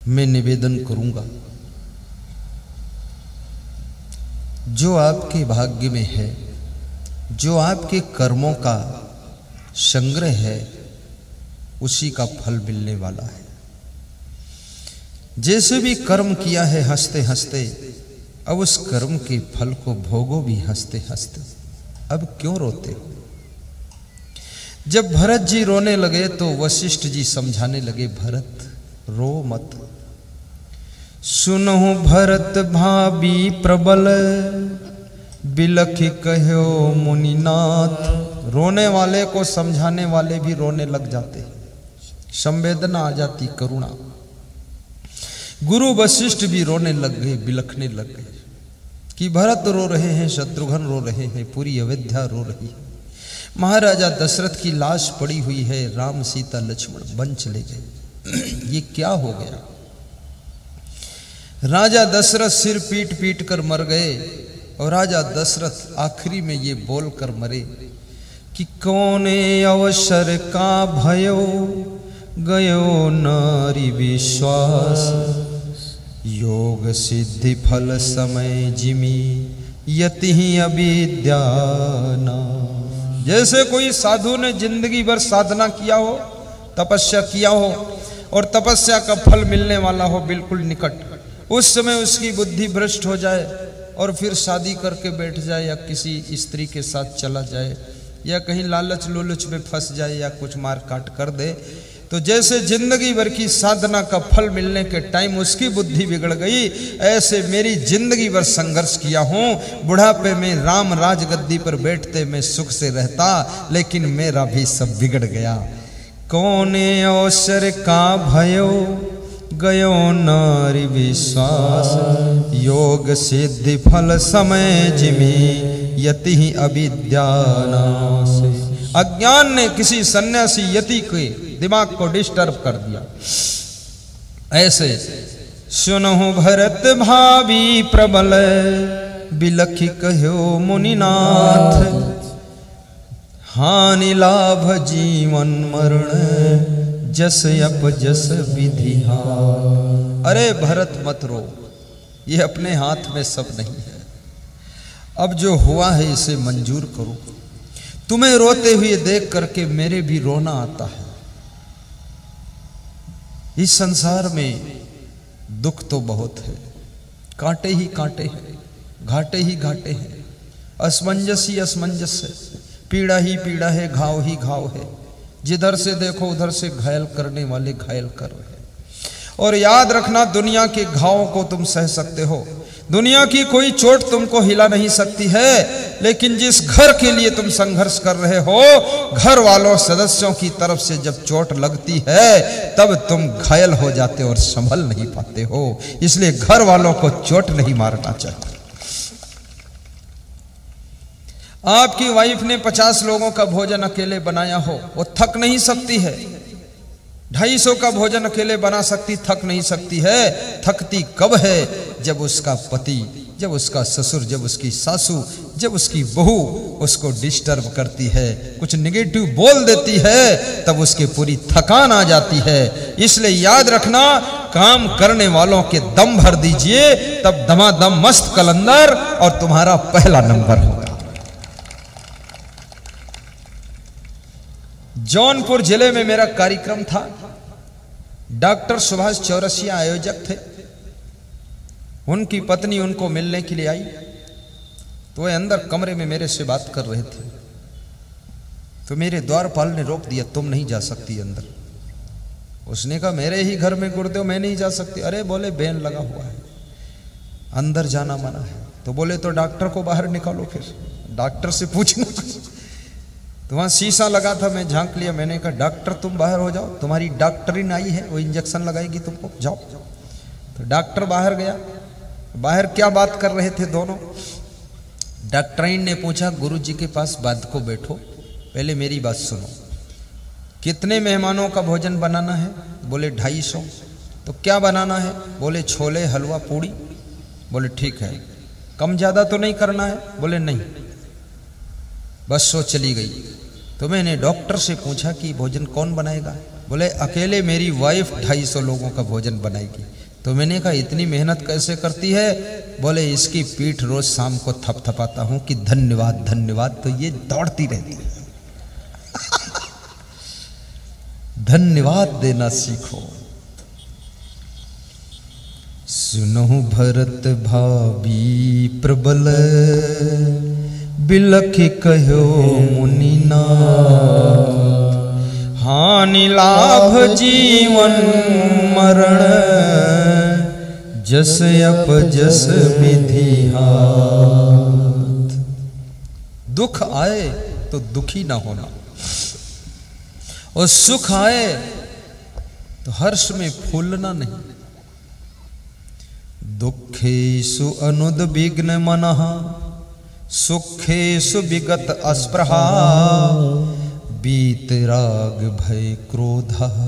मैं निवेदन करूंगा, जो आपके भाग्य में है, जो आपके कर्मों का संग्रह है, उसी का फल मिलने वाला है। जैसे भी कर्म किया है हंसते हंसते, अब उस कर्म के फल को भोगो भी हंसते हंसते। अब क्यों रोते हो? जब भरत जी रोने लगे तो वशिष्ठ जी समझाने लगे, भरत रो मत। सुनो भरत भाभी प्रबल, बिलख कहो मुनिनाथ। रोने वाले को समझाने वाले भी रोने लग जाते, संवेदना आ जाती, करुणा। गुरु वशिष्ठ भी रोने लग गए, बिलखने लग गए कि भरत रो रहे हैं, शत्रुघ्न रो रहे हैं, पूरी अयोध्या रो रही है। महाराजा दशरथ की लाश पड़ी हुई है, राम सीता लक्ष्मण वन चले गए। ये क्या हो गया? राजा दशरथ सिर पीट पीट कर मर गए और राजा दशरथ आखिरी में ये बोल कर मरे कि कौने अवसर का भयो, गयो नारी विश्वास। योग सिद्धि फल समय जिमी, यति अविद्याना। जैसे कोई साधु ने जिंदगी भर साधना किया हो, तपस्या किया हो और तपस्या का फल मिलने वाला हो बिल्कुल निकट, उस समय उसकी बुद्धि भ्रष्ट हो जाए और फिर शादी करके बैठ जाए या किसी स्त्री के साथ चला जाए या कहीं लालच लोलच में फंस जाए या कुछ मार काट कर दे, तो जैसे जिंदगी भर की साधना का फल मिलने के टाइम उसकी बुद्धि बिगड़ गई, ऐसे मेरी जिंदगी भर संघर्ष किया हूं। बुढ़ापे में राम राज गद्दी पर बैठते मैं सुख से रहता, लेकिन मेरा भी सब बिगड़ गया। कौने अवसर का भयो, गयो नारी विश्वास। योग सिद्धि फल समय जिमी, यति अविद्यानाश। अज्ञान ने किसी सन्यासी यति के दिमाग को डिस्टर्ब कर दिया। ऐसे सुनो भरत भावी प्रबल, बिलखि कहो मुनिनाथ। हानि लाभ जीवन मरण, जस अप जस विधि हाथ। अरे भरत मत रो, ये अपने हाथ में सब नहीं है। अब जो हुआ है इसे मंजूर करो। तुम्हें रोते हुए देख करके मेरे भी रोना आता है। इस संसार में दुख तो बहुत है, कांटे ही कांटे हैं, घाटे ही घाटे हैं, असमंजस ही असमंजस है, पीड़ा ही पीड़ा है, घाव ही घाव है। जिधर से देखो उधर से घायल करने वाले घायल कर रहे हैं। और याद रखना, दुनिया के घावों को तुम सह सकते हो, दुनिया की कोई चोट तुमको हिला नहीं सकती है, लेकिन जिस घर के लिए तुम संघर्ष कर रहे हो, घर वालों सदस्यों की तरफ से जब चोट लगती है तब तुम घायल हो जाते हो और संभल नहीं पाते हो। इसलिए घर वालों को चोट नहीं मारना चाहिए। आपकी वाइफ ने 50 लोगों का भोजन अकेले बनाया हो, वो थक नहीं सकती है। 250 का भोजन अकेले बना सकती, थक नहीं सकती है। थकती कब है? जब उसका पति, जब उसका ससुर, जब उसकी सासू, जब उसकी बहू उसको डिस्टर्ब करती है, कुछ नेगेटिव बोल देती है, तब उसके पूरी थकान आ जाती है। इसलिए याद रखना, काम करने वालों के दम भर दीजिए, तब दमादम मस्त कलंदर और तुम्हारा पहला नंबर होगा। जौनपुर जिले में मेरा कार्यक्रम था। डॉक्टर सुभाष चौरसिया आयोजक थे। उनकी पत्नी उनको मिलने के लिए आई, तो वह अंदर कमरे में मेरे से बात कर रहे थे। तो मेरे द्वारपाल ने रोक दिया, तुम नहीं जा सकती अंदर। उसने कहा, मेरे ही घर में गुरुदेव, मैं नहीं जा सकती। अरे बोले, बैन लगा हुआ है, अंदर जाना मना है। तो बोले, तो डॉक्टर को बाहर निकालो, फिर डॉक्टर से पूछना। तो वहाँ शीशा लगा था, मैं झांक लिया। मैंने कहा, डॉक्टर तुम बाहर हो जाओ, तुम्हारी डॉक्टरीन आई है, वो इंजेक्शन लगाएगी तुमको, जाओ। तो डॉक्टर बाहर गया। बाहर क्या बात कर रहे थे दोनों? डॉक्टरीन ने पूछा, गुरु जी के पास बाद को बैठो, पहले मेरी बात सुनो, कितने मेहमानों का भोजन बनाना है? बोले 250। तो क्या बनाना है? बोले छोले, हलवा, पूड़ी। बोले ठीक है, कम ज़्यादा तो नहीं करना है? बोले नहीं। बस वो चली गई। तो मैंने डॉक्टर से पूछा कि भोजन कौन बनाएगा? बोले अकेले मेरी वाइफ 250 लोगों का भोजन बनाएगी। तो मैंने कहा इतनी मेहनत कैसे करती है? बोले इसकी पीठ रोज शाम को थपथपाता हूं कि धन्यवाद धन्यवाद, तो ये दौड़ती रहती है। धन्यवाद देना सीखो। सुनहु भरत भावी प्रबल, बिलख कहो मुनिनाथ, हानि लाभ जीवन मरण, जस अपजस विधि हाथ। दुख आए तो दुखी ना होना, और सुख आए तो हर्ष में फूलना नहीं। दुखेषु अनुद्विग्न मनः, सुखेषु विगत अस्पृहा, वीतराग भय क्रोधः,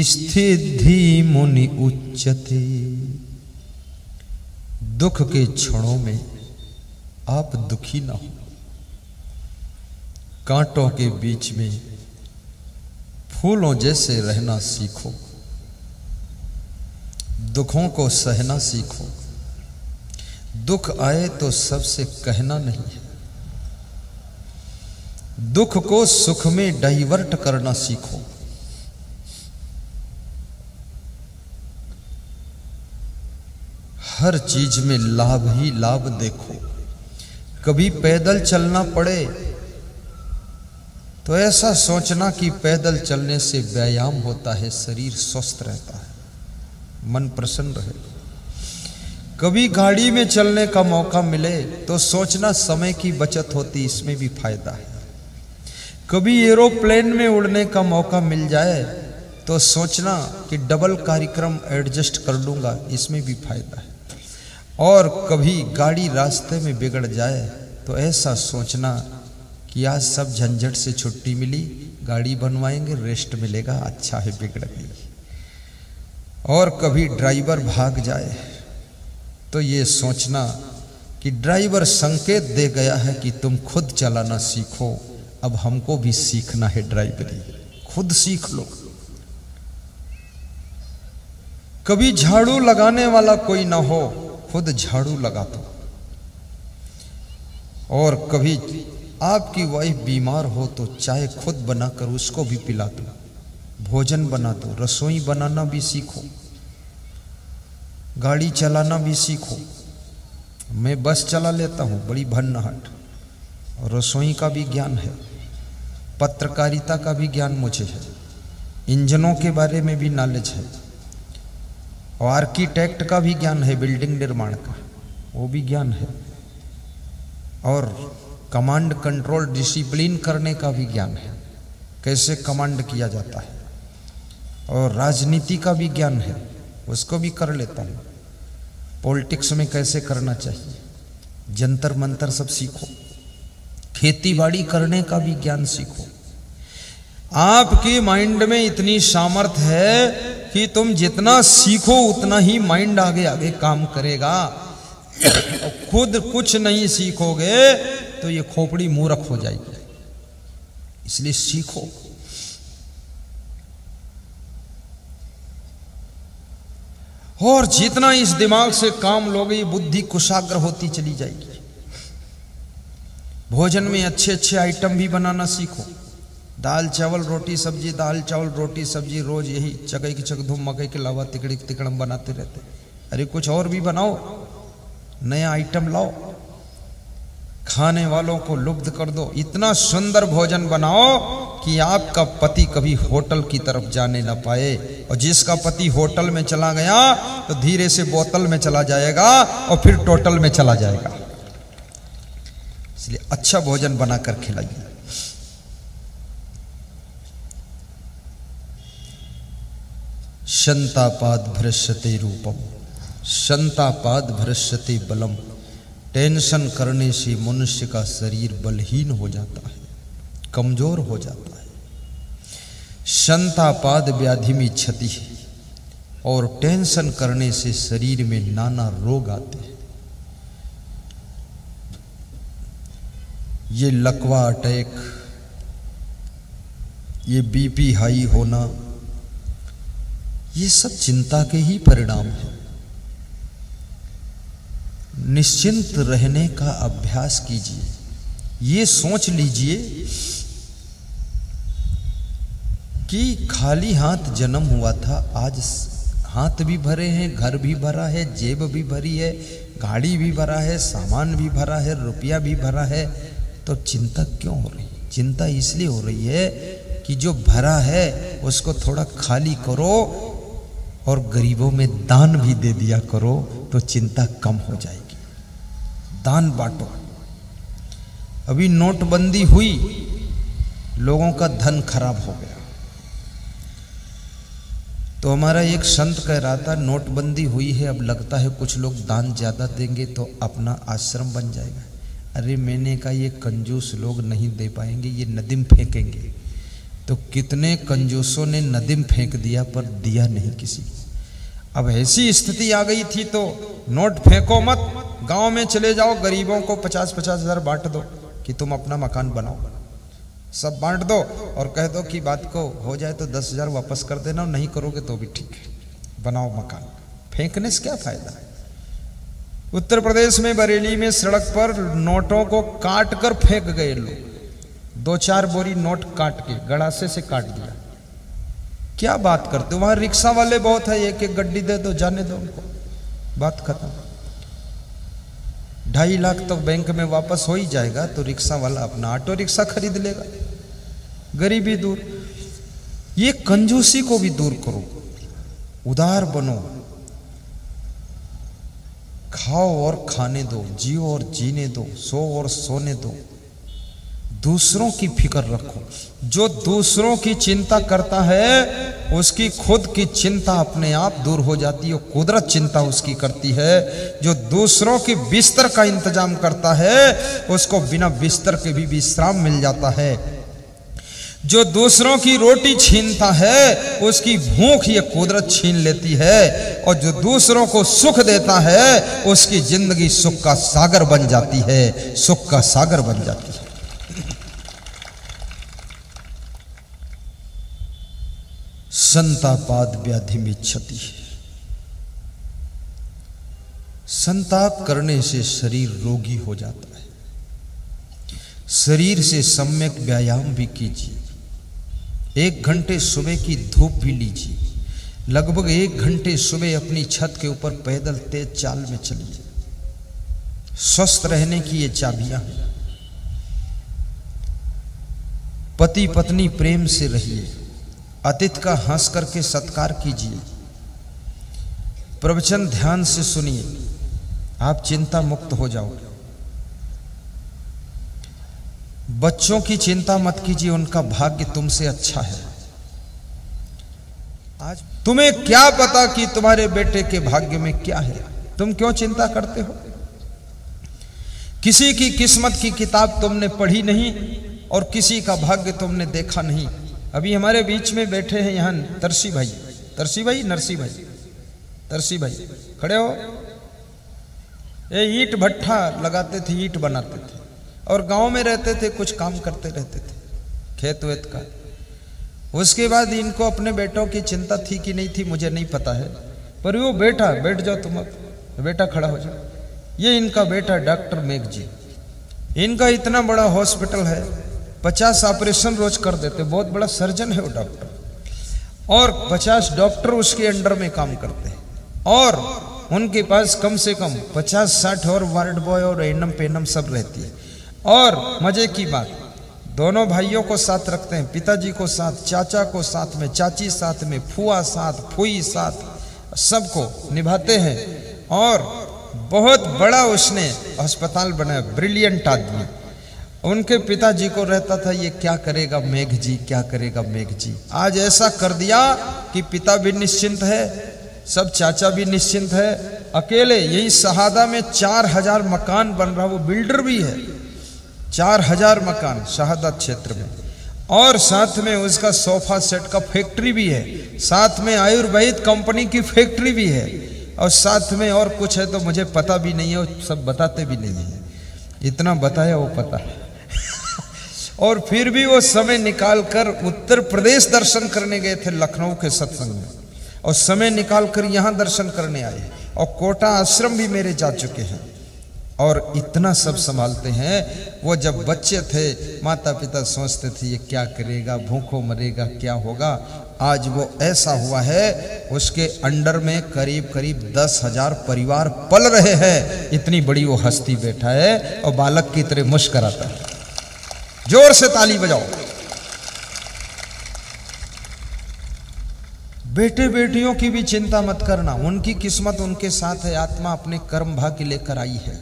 स्थिति मुनि उच्यते। दुख के क्षणों में आप दुखी ना हो। कांटों के बीच में फूलों जैसे रहना सीखो। दुखों को सहना सीखो। दुख आए तो सबसे कहना नहीं है। दुख को सुख में डाइवर्ट करना सीखो। हर चीज में लाभ ही लाभ देखो। कभी पैदल चलना पड़े तो ऐसा सोचना कि पैदल चलने से व्यायाम होता है, शरीर स्वस्थ रहता है, मन प्रसन्न रहेगा। कभी गाड़ी में चलने का मौका मिले तो सोचना समय की बचत होती, इसमें भी फायदा है। कभी एरोप्लेन में उड़ने का मौका मिल जाए तो सोचना कि डबल कार्यक्रम एडजस्ट कर लूंगा, इसमें भी फायदा है। और कभी गाड़ी रास्ते में बिगड़ जाए तो ऐसा सोचना कि आज सब झंझट से छुट्टी मिली, गाड़ी बनवाएंगे, रेस्ट मिलेगा, अच्छा है बिगड़ गई। और कभी ड्राइवर भाग जाए तो ये सोचना कि ड्राइवर संकेत दे गया है कि तुम खुद चलाना सीखो, अब हमको भी सीखना है ड्राइवरी, खुद सीख लो। कभी झाड़ू लगाने वाला कोई ना हो, खुद झाड़ू लगा दो। और कभी आपकी वाइफ बीमार हो तो चाय खुद बनाकर उसको भी पिला दो, भोजन बना दो। रसोई बनाना भी सीखो, गाड़ी चलाना भी सीखो। मैं बस चला लेता हूँ, बड़ी भन्नाहट, और रसोई का भी ज्ञान है, पत्रकारिता का भी ज्ञान मुझे है, इंजनों के बारे में भी नॉलेज है, और आर्किटेक्ट का भी ज्ञान है, बिल्डिंग निर्माण का वो भी ज्ञान है, और कमांड कंट्रोल डिसिप्लिन करने का भी ज्ञान है, कैसे कमांड किया जाता है, और राजनीति का भी ज्ञान है, उसको भी कर लेता हूँ। पॉलिटिक्स में कैसे करना चाहिए, जंतर मंतर सब सीखो। खेती बाड़ी करने का भी ज्ञान सीखो। आपके माइंड में इतनी सामर्थ्य है कि तुम जितना सीखो उतना ही माइंड आगे आगे काम करेगा। खुद कुछ नहीं सीखोगे तो ये खोपड़ी मूर्ख हो जाएगी, इसलिए सीखो। और जितना इस दिमाग से काम लोगे ये बुद्धि कुशाग्र होती चली जाएगी। भोजन में अच्छे अच्छे आइटम भी बनाना सीखो। दाल चावल रोटी सब्जी, दाल चावल रोटी सब्जी, रोज यही चकई की चकधूम मकई के अलावा तिकड़ी तिकड़म बनाते रहते। अरे कुछ और भी बनाओ, नया आइटम लाओ, खाने वालों को लुब्ध कर दो। इतना सुंदर भोजन बनाओ कि आपका पति कभी होटल की तरफ जाने ना पाए, और जिसका पति होटल में चला गया तो धीरे से बोतल में चला जाएगा और फिर टोटल में चला जाएगा। इसलिए अच्छा भोजन बनाकर खिलाइए। शंतापाद भ्रश्यते रूपम, शंतापाद भ्रश्यते बलम। टेंशन करने से मनुष्य का शरीर बलहीन हो जाता है, कमजोर हो जाता है। शंतापाद व्याधि में क्षति है, और टेंशन करने से शरीर में नाना रोग आते हैं। ये लकवा अटैक, ये बीपी हाई होना, ये सब चिंता के ही परिणाम है। निश्चिंत रहने का अभ्यास कीजिए। ये सोच लीजिए कि खाली हाथ जन्म हुआ था, आज हाथ भी भरे हैं, घर भी भरा है, जेब भी भरी है, गाड़ी भी भरा है, सामान भी भरा है, रुपया भी भरा है, तो चिंता क्यों हो रही? चिंता इसलिए हो रही है कि जो भरा है उसको थोड़ा खाली करो और गरीबों में दान भी दे दिया करो, तो चिंता कम हो जाएगी। दान बांटो। अभी नोटबंदी हुई, लोगों का धन खराब हो गया, तो हमारा एक संत कह रहा था नोटबंदी हुई है, अब लगता है कुछ लोग दान ज्यादा देंगे तो अपना आश्रम बन जाएगा। अरे मैंने कहा ये कंजूस लोग नहीं दे पाएंगे, ये नदीम फेंकेंगे। तो कितने कंजूसों ने नदीम फेंक दिया पर दिया नहीं किसी। अब ऐसी स्थिति आ गई थी तो नोट फेंको मत, गांव में चले जाओ, गरीबों को 50-50 हजार बांट दो कि तुम अपना मकान बनाओ, सब बांट दो और कह दो कि बात को हो जाए तो 10,000 वापस कर देना, और नहीं करोगे तो भी ठीक है, बनाओ मकान। फेंकने से क्या फायदा है? उत्तर प्रदेश में बरेली में सड़क पर नोटों को काट कर फेंक गए लोग, 2-4 बोरी नोट काट के गड़ासे से काट दिया। क्या बात करते हो? वहां रिक्शा वाले बहुत है, एक गड्डी दे दो, जाने दो उनको, बात खत्म। 2.5 लाख तो बैंक में वापस हो ही जाएगा, तो रिक्शा वाला अपना ऑटो रिक्शा खरीद लेगा, गरीबी दूर। ये कंजूसी को भी दूर करो, उदार बनो, खाओ और खाने दो, जियो और जीने दो, सो और सोने दो, दूसरों की फिक्र रखो। जो दूसरों की चिंता करता है उसकी खुद की चिंता अपने आप दूर हो जाती है, कुदरत चिंता उसकी करती है। जो दूसरों की बिस्तर का इंतजाम करता है उसको बिना बिस्तर के भी विश्राम मिल जाता है। जो दूसरों की रोटी छीनता है उसकी भूख ये कुदरत छीन लेती है, और जो दूसरों को सुख देता है उसकी जिंदगी सुख का सागर बन जाती है, सुख का सागर बन जाती है। संतापाद व्याधि में क्षति। संताप करने से शरीर रोगी हो जाता है। शरीर से सम्यक व्यायाम भी कीजिए। 1 घंटे सुबह की धूप भी लीजिए। लगभग 1 घंटे सुबह अपनी छत के ऊपर पैदल तेज चाल में चलिए। स्वस्थ रहने की ये चाबियां हैं। पति पत्नी प्रेम से रहिए। अतिथि का हंस करके सत्कार कीजिए। प्रवचन ध्यान से सुनिए, आप चिंता मुक्त हो जाओगे। बच्चों की चिंता मत कीजिए, उनका भाग्य तुमसे अच्छा है। आज तुम्हें क्या पता कि तुम्हारे बेटे के भाग्य में क्या है? तुम क्यों चिंता करते हो? किसी की किस्मत की किताब तुमने पढ़ी नहीं और किसी का भाग्य तुमने देखा नहीं। अभी हमारे बीच में बैठे हैं यहाँ तरसी भाई, नरसी भाई खड़े हो। ये ईंट भट्ठा लगाते थे, ईंट बनाते थे और गांव में रहते थे, कुछ काम करते रहते थे खेत वेत का। उसके बाद इनको अपने बेटों की चिंता थी कि नहीं थी मुझे नहीं पता है, पर वो बैठ जाओ तुम, बेटा खड़ा हो जाओ। ये इनका बेटा डॉक्टर मेघ जी, इनका इतना बड़ा हॉस्पिटल है, 50 ऑपरेशन रोज कर देते, बहुत बड़ा सर्जन है वो डॉक्टर, और 50 डॉक्टर उसके अंडर में काम करते हैं, और उनके पास कम से कम 50-60 और वार्ड बॉय और एनम पेनम सब रहती है। और मजे की बात, दोनों भाइयों को साथ रखते हैं, पिताजी को साथ, चाचा को साथ में, चाची साथ में, फुआ साथ, फुई साथ, सबको निभाते हैं। और बहुत बड़ा उसने अस्पताल बनाया, ब्रिलियंट आदमी। उनके पिताजी को रहता था ये क्या करेगा मेघ जी, क्या करेगा मेघ जी। आज ऐसा कर दिया कि पिता भी निश्चिंत है, सब चाचा भी निश्चिंत है। अकेले यही शहादा में 4000 मकान बन रहा, वो बिल्डर भी है। 4000 मकान शहादा क्षेत्र में, और साथ में उसका सोफा सेट का फैक्ट्री भी है, साथ में आयुर्वेद कंपनी की फैक्ट्री भी है, और साथ में और कुछ है तो मुझे पता भी नहीं है, सब बताते भी नहीं है। इतना बताया वो पता है। और फिर भी वो समय निकालकर उत्तर प्रदेश दर्शन करने गए थे लखनऊ के सत्संग में, और समय निकालकर यहाँ दर्शन करने आए, और कोटा आश्रम भी मेरे जा चुके हैं, और इतना सब संभालते हैं। वो जब बच्चे थे माता पिता सोचते थे ये क्या करेगा, भूखों मरेगा, क्या होगा। आज वो ऐसा हुआ है, उसके अंडर में करीब करीब 10,000 परिवार पल रहे हैं। इतनी बड़ी वो हस्ती बैठा है और बालक की तरह मुस्कुराता है। जोर से ताली बजाओ। बेटे बेटियों की भी चिंता मत करना, उनकी किस्मत उनके साथ है, आत्मा अपने कर्म भाग्य लेकर आई है।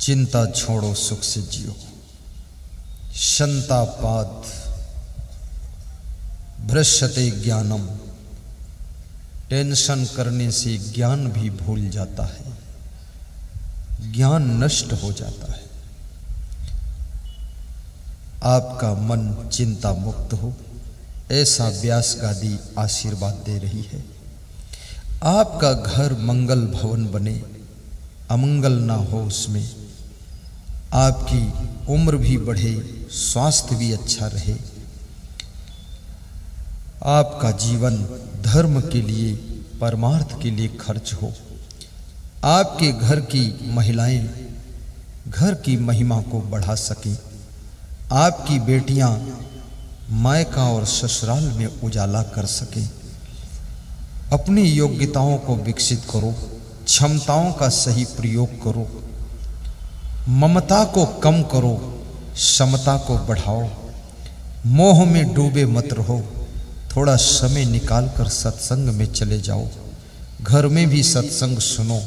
चिंता छोड़ो, सुख से जियो। शंतापाद भ्रश्यते ज्ञानम, टेंशन करने से ज्ञान भी भूल जाता है, ज्ञान नष्ट हो जाता है। आपका मन चिंता मुक्त हो, ऐसा व्यास गादी आशीर्वाद दे रही है। आपका घर मंगल भवन बने, अमंगल ना हो उसमें। आपकी उम्र भी बढ़े, स्वास्थ्य भी अच्छा रहे। आपका जीवन धर्म के लिए, परमार्थ के लिए खर्च हो। आपके घर की महिलाएं घर की महिमा को बढ़ा सकें। आपकी बेटियां मायका और ससुराल में उजाला कर सकें। अपनी योग्यताओं को विकसित करो, क्षमताओं का सही प्रयोग करो, ममता को कम करो, समता को बढ़ाओ। मोह में डूबे मत रहो, थोड़ा समय निकाल कर सत्संग में चले जाओ। घर में भी सत्संग सुनो,